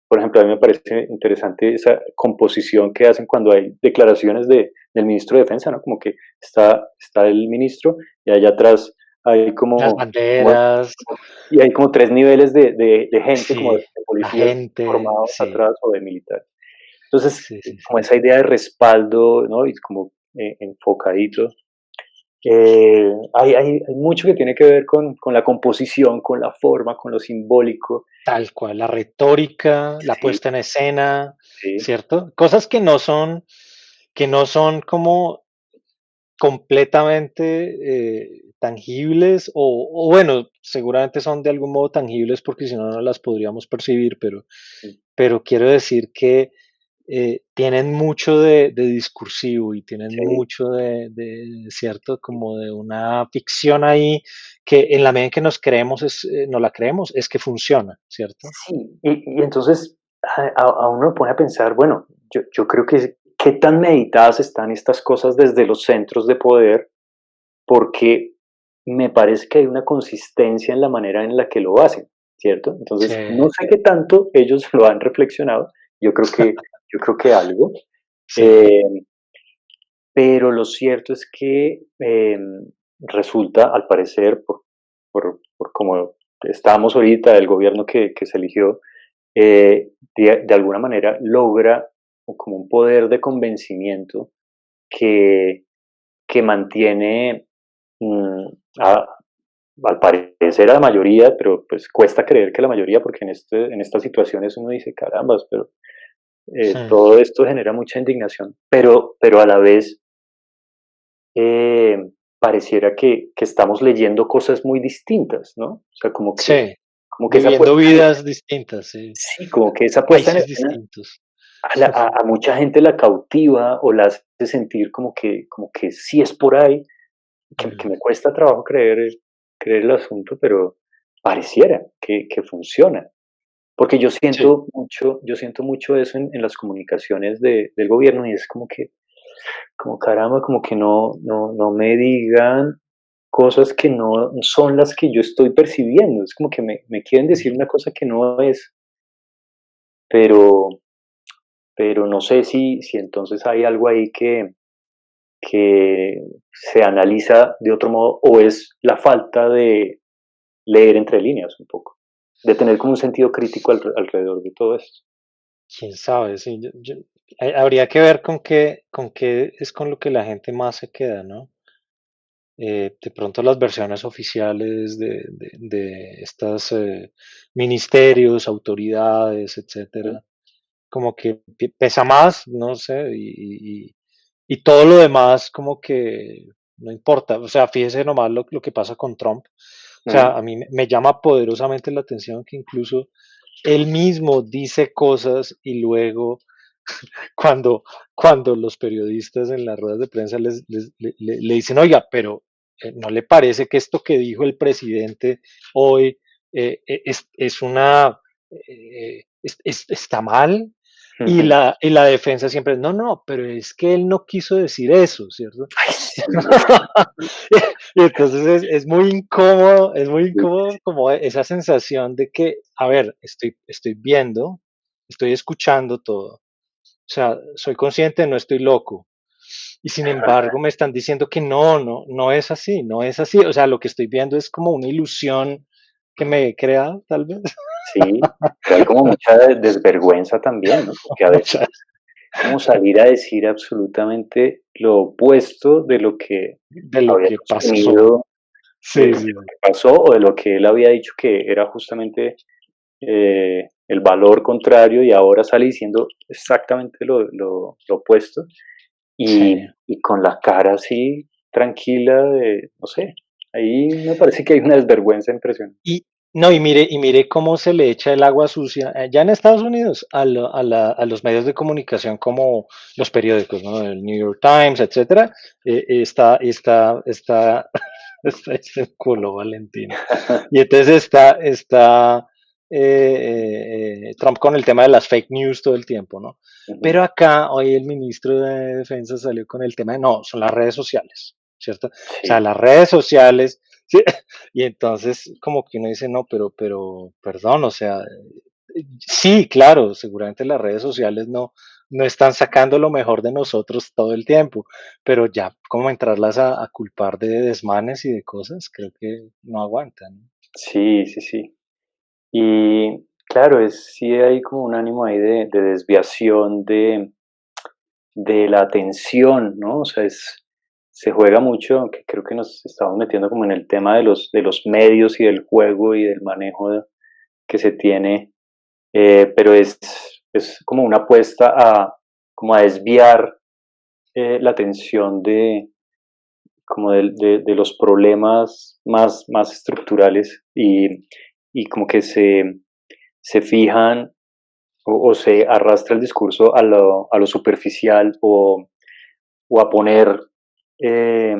por ejemplo, a mí me parece interesante esa composición que hacen cuando hay declaraciones del ministro de Defensa, ¿no? Como que está el ministro y allá atrás hay Las como banderas, y hay como 3 niveles de gente, como sí, de la policías gente, formados sí, atrás o de militares. Entonces, sí, sí, como sí. esa idea de respaldo, ¿no? Y como, enfocadito. Hay mucho que tiene que ver con la composición, con la forma, con lo simbólico. Tal cual, la retórica, la Sí, puesta en escena, sí, ¿cierto? Cosas que no son como completamente tangibles o bueno, seguramente son de algún modo tangibles porque si no, no las podríamos percibir, mm, pero quiero decir que tienen mucho de discursivo y tienen sí, mucho cierto, como de una ficción ahí que en la medida en que nos creemos, no la creemos, es que funciona, ¿cierto? sí. Y entonces a uno lo pone a pensar, bueno, yo creo que qué tan meditadas están estas cosas desde los centros de poder, porque me parece que hay una consistencia en la manera en la que lo hacen, ¿cierto? Sí, Entonces, no sé qué tanto ellos lo han reflexionado, yo creo que algo, sí, eh, pero lo cierto es que, resulta, al parecer, por cómo estamos ahorita, el gobierno que se eligió, de alguna manera logra como un poder de convencimiento que que mantiene, mm, a al parecer a la mayoría, pero, pues, cuesta creer que la mayoría, porque en estas situaciones uno dice: "Carambas", pero, hmm, todo esto genera mucha indignación, pero a la vez, eh, pareciera que estamos leyendo cosas muy distintas, ¿no? O sea, sí, como que esa viviendo puesta en vidas distintas, sí, sí, como que esa puesta en países escena distintos. a mucha gente la cautiva o la hace sentir como que sí es por ahí, que Mm, me cuesta trabajo creer el asunto, pero pareciera que funciona. Porque sí, yo siento mucho eso en las comunicaciones del gobierno, y es como caramba, como que no me digan cosas que no son las que yo estoy percibiendo. Es como que me quieren decir mm, una cosa que no es, pero pero no sé si entonces hay algo ahí que se analiza de otro modo, o es la falta de leer entre líneas un poco, de tener como un sentido crítico alrededor de todo esto. quién sabe, sí, habría que ver con qué es con lo que la gente más se queda, ¿no? De pronto las versiones oficiales de estas ministerios, autoridades, Mm, etcétera, como que pesa más, no sé, y todo lo demás como que no importa. O sea, fíjese nomás lo que pasa con Trump. O mm, sea, a mí me llama poderosamente la atención que incluso él mismo dice cosas y luego cuando, cuando los periodistas en las ruedas de prensa le dicen, oiga, pero ¿no le parece que esto que dijo el presidente hoy es una, está mal? ujú. Y la defensa siempre, no, no, pero es que él no quiso decir eso, ¿cierto? Ay, sí, Y entonces es es muy incómodo como esa sensación de que, a ver, estoy viendo, estoy escuchando todo, o sea, soy consciente, no estoy loco. Y sin embargo me están diciendo que no es así, no es así. O sea, lo que estoy viendo es como una ilusión que me he creado, tal vez. sí, pero hay como mucha desvergüenza también, ¿no? Porque a veces Muchas es como salir a decir absolutamente lo opuesto de lo que de lo había que pasó. sostenido, Sí, de sí, lo que pasó o de lo que él había dicho que era justamente, el valor contrario, y ahora sale diciendo exactamente lo opuesto, sí. y con la cara así tranquila de, no sé, ahí me parece que hay una desvergüenza impresionante. Y no, y mire cómo se le echa el agua sucia ya en Estados Unidos a los medios de comunicación como los periódicos, ¿no? El New York Times, etcétera. Está este culo, Valentina. Y entonces está Trump con el tema de las fake news todo el tiempo, ¿no? Ujú, Pero acá hoy el ministro de Defensa salió con el tema de no, son las redes sociales. ¿cierto? O sea, Sí, las redes sociales, ¿sí? Y entonces como que uno dice, no, perdón, o sea, sí, claro, seguramente las redes sociales no están sacando lo mejor de nosotros todo el tiempo, pero ya como entrarlas a culpar de desmanes y de cosas, creo que no aguantan, ¿no? sí, sí, sí. Y claro, sí hay como un ánimo ahí de desviación de la atención, ¿no? O sea, se juega mucho, aunque creo que nos estamos metiendo como en el tema de los medios y del juego y del manejo que se tiene, pero es como una apuesta como a desviar la atención como de los problemas más estructurales y como que se fijan o se arrastra el discurso a lo superficial o a poner eh,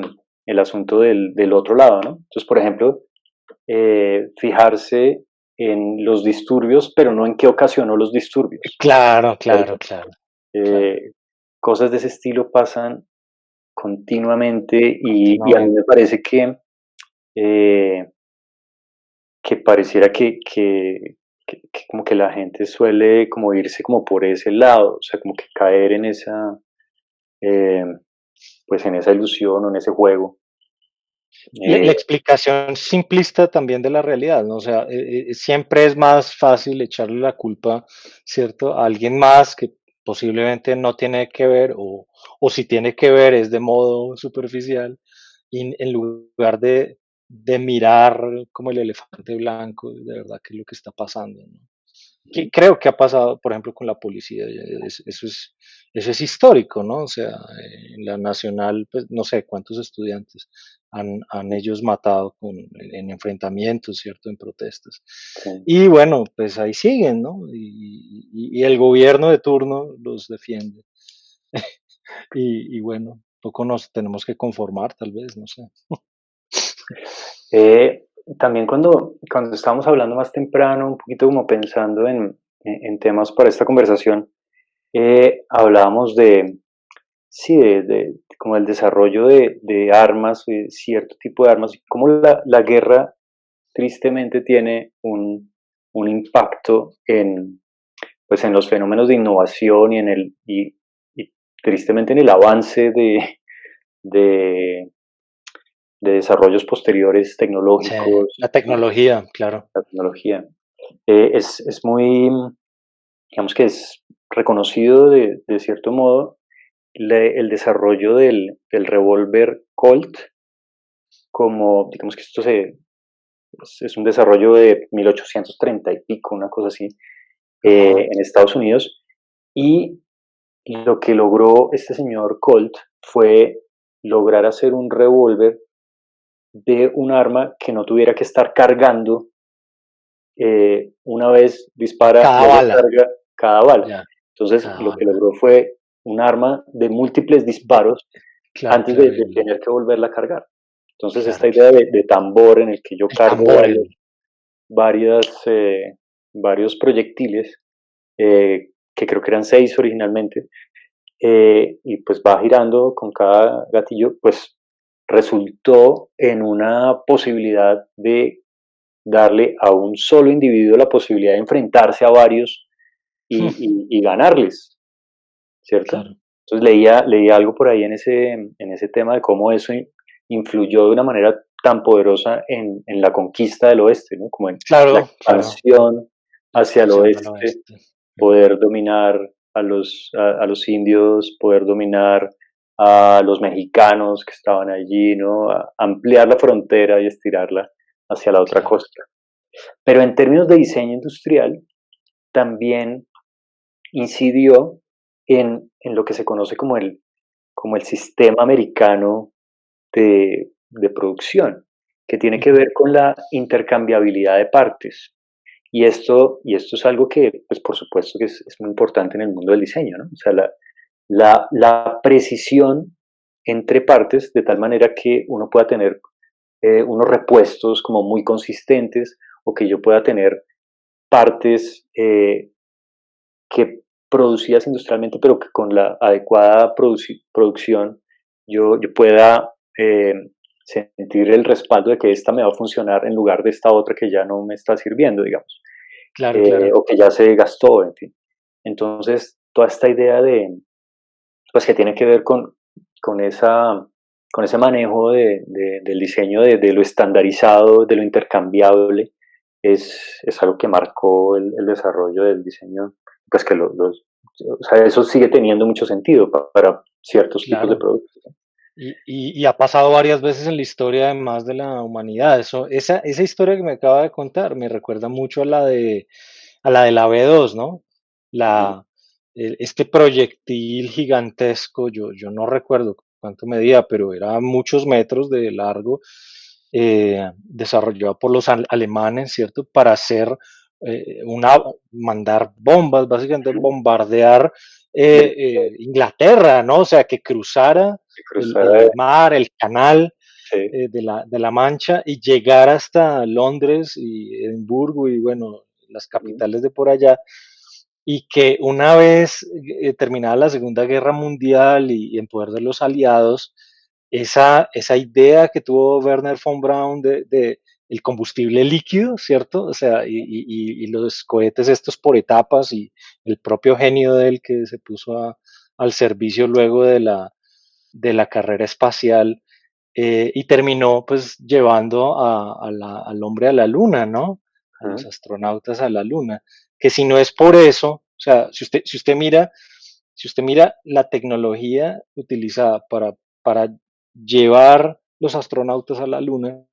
el asunto del otro lado, ¿no? Entonces, por ejemplo, fijarse en los disturbios, pero no en qué ocasionó los disturbios, Claro, claro, ¿cierto? claro, claro, Eh, Cosas de ese estilo pasan continuamente y a mí continuamente. me parece eh, que pareciera que como que la gente suele como irse como por ese lado, o sea, como que caer en eh, pues en esa ilusión o en ese juego. La Eh, explicación simplista también de la realidad, ¿no? O sea, siempre es más fácil echarle la culpa, ¿cierto?, a alguien más que posiblemente no tiene que ver o si tiene que ver es de modo superficial, y en lugar de mirar como el elefante blanco, de verdad, qué es lo que está pasando, ¿no? Que creo que ha pasado, por ejemplo, con la policía, eso es histórico, ¿no? O sea, en la nacional, pues no sé cuántos estudiantes han ellos matado en enfrentamientos, ¿cierto? En protestas. sí. Y bueno, pues ahí siguen, ¿no? Y el gobierno de turno los defiende. Y bueno, poco nos tenemos que conformar, tal vez, no sé. Eh, También cuando estábamos hablando más temprano, un poquito como pensando en temas para esta conversación, hablábamos sí, como el desarrollo de armas, cierto tipo de armas, y cómo la guerra tristemente tiene un impacto pues en los fenómenos de innovación y tristemente en el avance de, de desarrollos posteriores Sí, tecnológicos, la tecnología, claro. la tecnología. Es muy, digamos que es reconocido de cierto modo el desarrollo del revólver Colt, como, digamos que es un desarrollo de 1830 y pico, una cosa así, Ajá. en Estados Unidos. Y lo que logró este señor Colt fue lograr hacer un revólver de un arma que no tuviera que estar cargando una vez dispara, Cada luego bala, carga cada bala. ya, Entonces, cada lo que bala. logró fue un arma de múltiples De, disparos claro, antes claro, de tener que volverla a cargar. Entonces, esta claro, idea claro. de tambor en el que yo El cargo tambor, el, varias, varios proyectiles, que creo que eran 6 originalmente, y pues va girando con cada gatillo, pues resultó en una posibilidad de darle a un solo individuo la posibilidad de enfrentarse a varios y ganarles, ¿cierto? claro, Entonces leía algo por ahí en ese tema de cómo eso influyó de una manera tan poderosa en la conquista del oeste, ¿no? Como en la claro, claro. expansión La hacia el expansión al oeste, oeste. Ujú. poder dominar a los indios, poder dominar a los mexicanos que estaban allí, ¿no? Ampliar la frontera y estirarla hacia la otra Claro. costa. Pero en términos de diseño industrial, también incidió en lo que se conoce como el sistema americano de producción, que tiene que Ujú. ver con la intercambiabilidad de partes. Y esto es algo que, pues por supuesto que es muy importante en el mundo del diseño, ¿no? O sea, la precisión entre partes de tal manera que uno pueda tener unos repuestos como muy consistentes o que yo pueda tener partes que producidas industrialmente, pero que con la adecuada producción yo pueda eh, sentir el respaldo de que esta me va a funcionar en lugar de esta otra que ya no me está sirviendo, digamos, Claro, claro. o que ya se gastó, en fin. Entonces, toda esta idea de, pues que tiene que ver con, esa, con ese manejo del diseño, de lo estandarizado, de lo intercambiable, es algo que marcó el desarrollo del diseño, pues que o sea, eso sigue teniendo mucho sentido para ciertos tipos de Claro. productos, ¿no? Y ha pasado varias veces en la historia, además de la humanidad. Esa historia que me acaba de contar me recuerda mucho a la del AB2, ¿no? Ujú, La, este proyectil gigantesco, yo no recuerdo cuánto medía, pero era muchos metros de largo, desarrollado por los alemanes, ¿cierto? Para hacer mandar bombas, básicamente ujú. bombardear De, Inglaterra, ¿no? O sea, que cruzara cruzar, el mar, el canal sí, de la Mancha y llegar hasta Londres y Edimburgo y bueno, las ujú, capitales de por allá. Y que una vez terminada la Segunda Guerra Mundial y en poder de los aliados, esa idea que tuvo Werner von Braun de el combustible líquido, ¿cierto? O sea, y los cohetes estos por etapas y el propio genio de él que se puso al servicio luego de la carrera espacial, y terminó pues llevando al hombre a la luna, ¿no? A los ujú, astronautas a la luna. Que si no es por eso, o sea, si usted mira la tecnología utilizada para llevar los astronautas a la luna,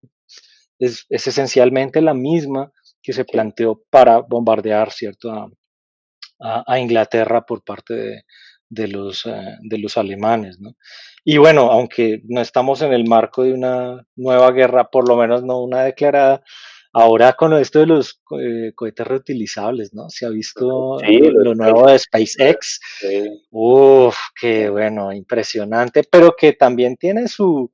es esencialmente la misma que se sí, planteó para bombardear, ¿cierto? A Inglaterra por parte de los alemanes, ¿no? Y bueno, aunque no estamos en el marco de una nueva guerra, por lo menos no una declarada, ahora con esto de los cohetes reutilizables, ¿no? Se ha ujú. visto Sí, los lo nuevo de Space, SpaceX. sí, Uf, sí, qué bueno, impresionante, pero que también tiene su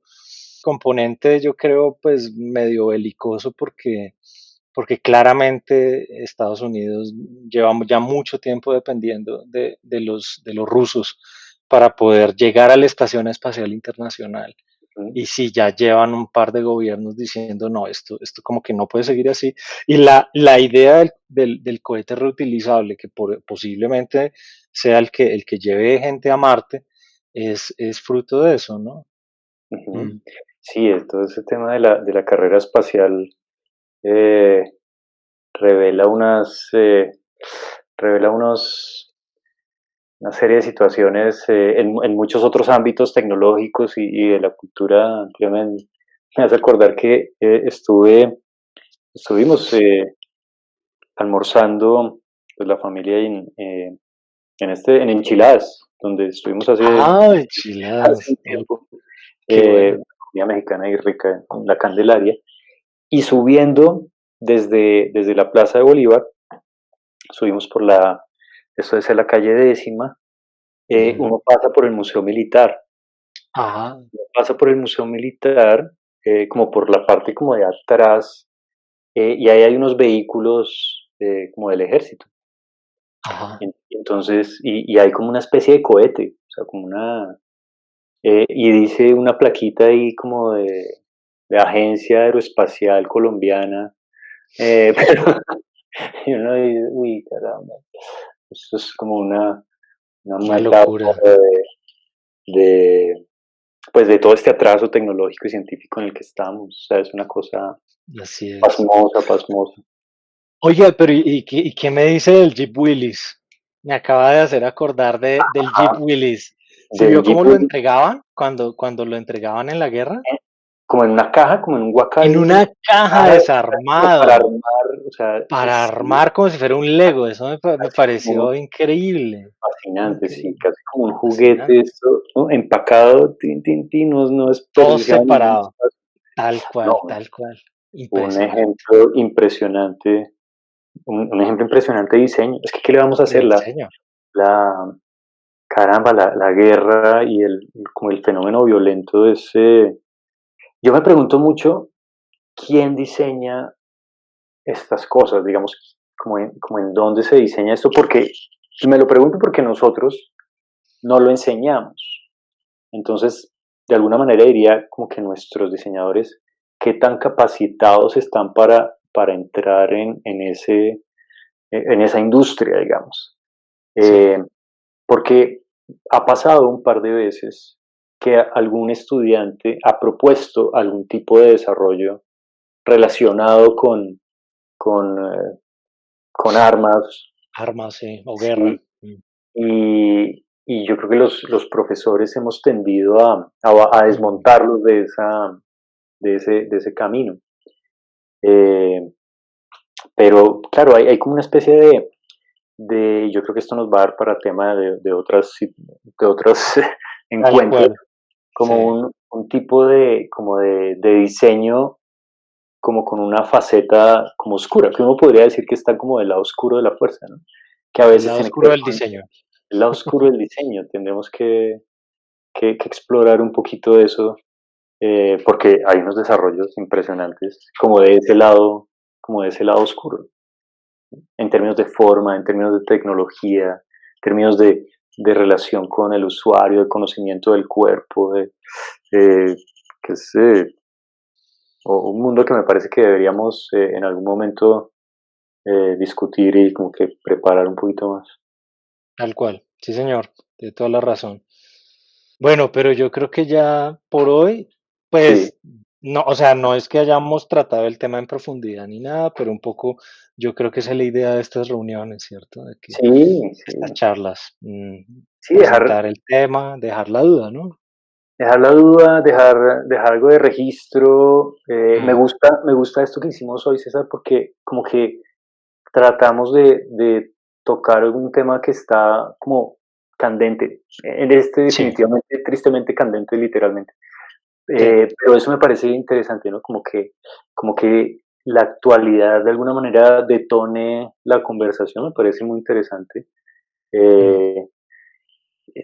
componente, yo creo, pues medio belicoso porque claramente Estados Unidos lleva ya mucho tiempo dependiendo de los rusos para poder llegar a la Estación Espacial Internacional. ujú, Y si ya llevan un par de gobiernos diciendo, no, esto como que no puede seguir así. Y la idea del cohete reutilizable, que posiblemente sea el que lleve gente a Marte, es fruto de eso, ¿no? ujú. Mm. Sí, todo ese tema de la carrera espacial eh, revela revela una serie de situaciones en muchos otros ámbitos tecnológicos y de la cultura ampliamente. Me hace acordar que estuvimos almorzando pues, la familia en Enchiladas, donde estuvimos Ah, hace enchiladas. un Oh, tiempo, qué bueno. comida mexicana y rica en la Candelaria, y subiendo desde la Plaza de Bolívar, subimos esto es la calle Décima, Ujú. uno pasa por el Museo Militar, Ajá, pasa por el Museo Militar, como por la parte como de atrás, y ahí hay unos vehículos como del ejército. ajá. Entonces, y hay como una especie de cohete, o sea, y dice una plaquita ahí como de Agencia Aeroespacial Colombiana, pero y uno dice, uy, caramba, esto es como una Una metáfora locura. de, pues de todo este atraso tecnológico y científico en el que estamos, o sea, es una cosa Así es. pasmosa, pasmosa. Oiga, pero y qué me dice del Jeep Willys? Me acaba de hacer acordar del Jeep Ajá, Willys. ¿Sí del vio Jeep cómo lo Wheelie, entregaban cuando lo entregaban en la guerra? como en una caja, como en un En Wacay, una caja caja como para desarmado, armar, o sea, para sí, armar como si fuera un Lego. Eso me casi como pareció increíble. fascinante, sí, Increíble, casi como un juguete fascinante. esto, ¿no? Empacado, tin, tin, tin, no, no Todo desperdiciaba ningún separado, espacio. tal No, cual, tal cual. un Impresionante. ejemplo impresionante, un ejemplo impresionante de diseño. Es que, ¿qué le vamos a De hacer? diseño. La caramba, la guerra y como el fenómeno violento yo me pregunto mucho quién diseña estas cosas, digamos, como en dónde se diseña esto, porque me lo pregunto porque nosotros no lo enseñamos. Entonces, de alguna manera diría como que nuestros diseñadores, qué tan capacitados están para entrar en esa industria, digamos. Sí, Eh, Porque ha pasado un par de veces que algún estudiante ha propuesto algún tipo de desarrollo relacionado con armas, armas, sí, o guerra. sí, y yo creo que los profesores hemos tendido a Mm, desmontarlos de ese camino. Eh, pero claro, hay como una especie yo creo que esto nos va a dar para tema de otros tal encuentros, cual, como sí, un tipo de diseño como con una faceta como oscura, que uno podría decir que está como del lado oscuro de la fuerza, ¿no? Que a el veces lado tiene que oscuro ver del con diseño. el lado oscuro del diseño. Tendremos que explorar un poquito de eso, porque hay unos desarrollos impresionantes como de ese lado oscuro, en términos de forma, en términos de tecnología, en términos de relación con el usuario, de conocimiento del cuerpo, de qué sé, o un mundo que me parece que deberíamos en algún momento discutir y como que preparar un poquito más. Tal cual, sí señor, de toda la razón. Bueno, pero yo creo que ya por hoy, Sí, pues, no, o sea, no es que hayamos tratado el tema en profundidad ni nada, pero un poco yo creo que esa es la idea de estas reuniones, ¿cierto? De que sí, sí, estas charlas, sí, presentar el tema, dejar la duda, ¿no? dejar la duda, dejar algo de registro. Mm, Me gusta esto que hicimos hoy, César, porque como que tratamos de tocar un tema que está como candente, en este sí, definitivamente, tristemente candente literalmente. sí, Pero eso me parece interesante, ¿no? Como que la actualidad de alguna manera detone la conversación, me parece muy interesante. mm, Eh,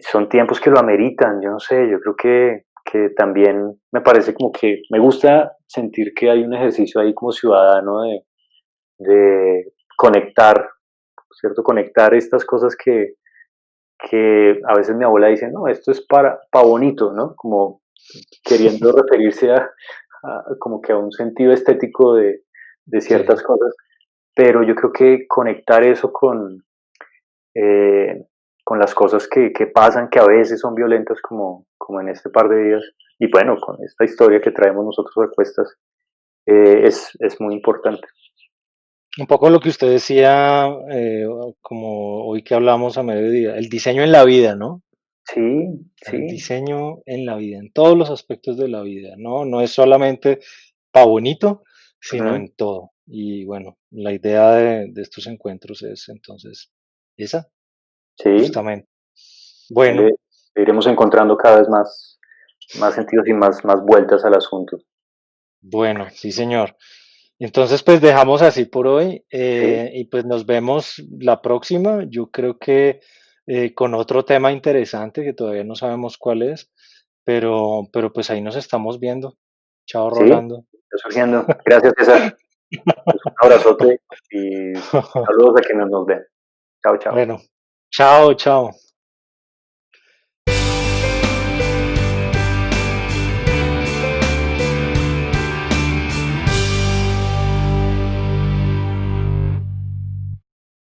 Son tiempos que lo ameritan, yo no sé, yo creo que también me parece como que me gusta sentir que hay un ejercicio ahí como ciudadano de conectar, ¿cierto? Conectar estas cosas que a veces mi abuela dice, no, esto es para bonito, ¿no? Como queriendo referirse como que a un sentido estético de ciertas sí, cosas, pero yo creo que conectar eso eh, con las cosas que pasan, que a veces son violentas como en este par de días, y bueno, con esta historia que traemos nosotros a cuestas, es muy importante. un poco lo que usted decía, como hoy que hablamos a mediodía, el diseño en la vida, ¿no? Sí, El sí, diseño en la vida, en todos los aspectos de la vida, ¿no? No es solamente para bonito, sino ujú, en todo. Y bueno, la idea de estos encuentros es entonces esa, sí, justamente. ahí Bueno, le iremos encontrando cada vez más sentidos y más vueltas al asunto. bueno, sí, señor. Entonces, pues dejamos así por hoy Sí, y pues nos vemos la próxima. Yo creo que con otro tema interesante que todavía no sabemos cuál es, pero pues ahí nos estamos viendo. Chao, sí, Rolando. está surgiendo. Gracias, César. Pues un abrazote y saludos a quienes nos ven. Chao, chao. Bueno, chao, chao.